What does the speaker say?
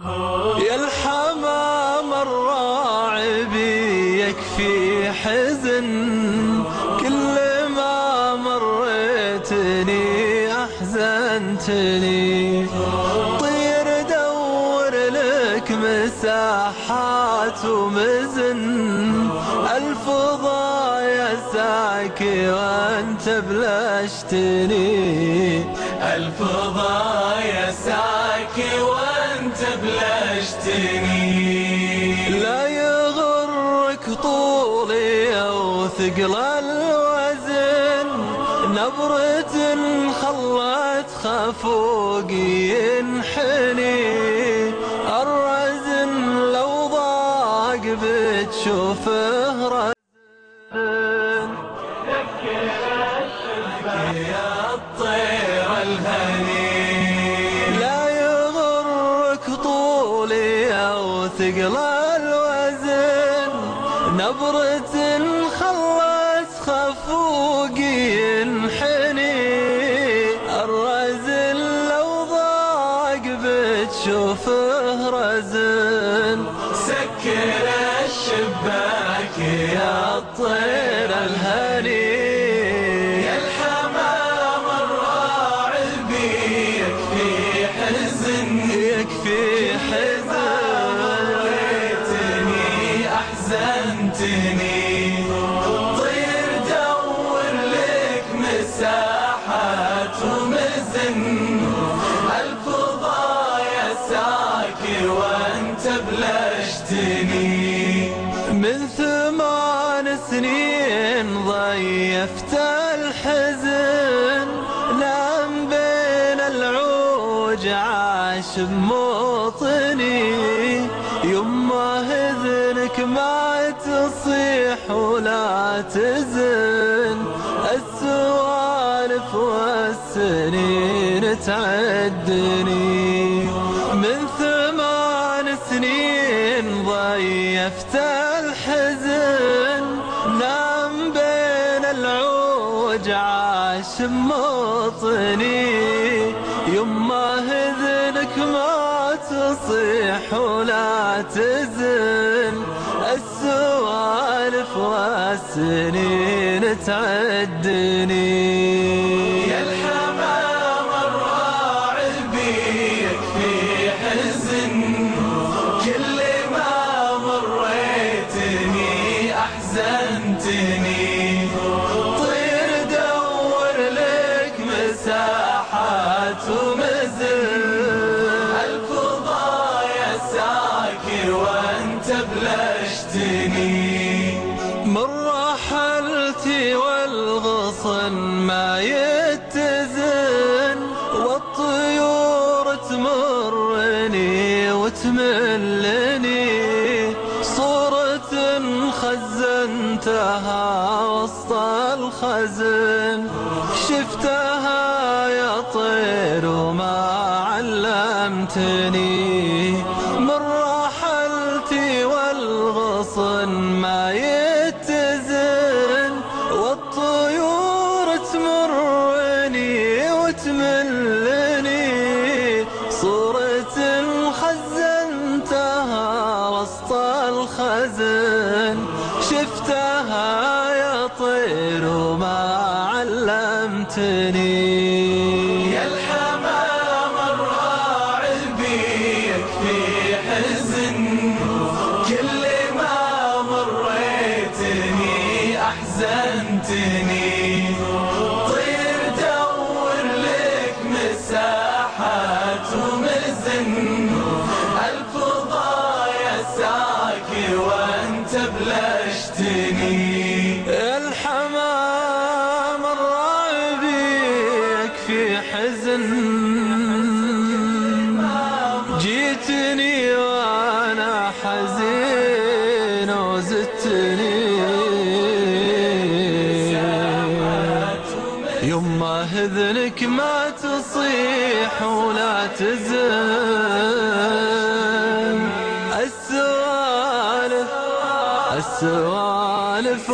يا الحمام الراعبي يكفي حزن، كل ما مريتني أحزنتني. طير دور لك مساحات ومزن، الفضا يسعك وانت بلشتني. الفضا يسعك وانت بلشتني. لا يغرك طولي او ثقل الوزن، نبرة خلت خفوقي ينحني. الرزن لو ضاق بتشوفه رزن، يا الطير الهني. لا يغرك طولي او ثقل الوزن، نبرة خلت خفوقي ينحني. الرزن لو ضاق بتشوفه رزن. سكر الشباك يا الطير الهني. يا الحمام الراعبي يكفي حزن، يكفي حزن. مريتني أحزنتني. طير دور لك مساحات ومزن، الفضا يسعك وانت بلشتني. من 8 سنين ضيفت الحزن، نام بين العوج عاش بموطني. يما اذنك ما تصيح ولا تزن، السوالف والسنين تعدني. من 8 سنين ضيفت الحزن، نام بين العوج عاش بموطني. يما اذنك ما تصيح ولا تزن، السوالف والسنين تعدني. يا الحمام الراعبي يكفي حزن، كل ما مريتني أحزنتني. طير دور لك مساحات ومزن، الفضا يسعك وانت بلشتني. من رحلتي والغصن ما يتزن، والطيور تمرني وتملني. صورة خزنتها وسط الخزن، شفتها يا طير وما علمتني. من رحلتي والغصن ما يتزن، والطيور تمرني وتملني. صورة خزنتها وسط الخزن، شفتها يا طير وما علمتني. يا الحمام الراعبي يكفي حزن، كل ما مريتني أحزنتني. طير دور لك مساحات ومزن، الفضا يسعك وانت بلشتني. الحمام الراعبي يكفي حزن، جيتني وانا حزين وزدتني. يما اذنك ما تصيح ولا تزن، السوالف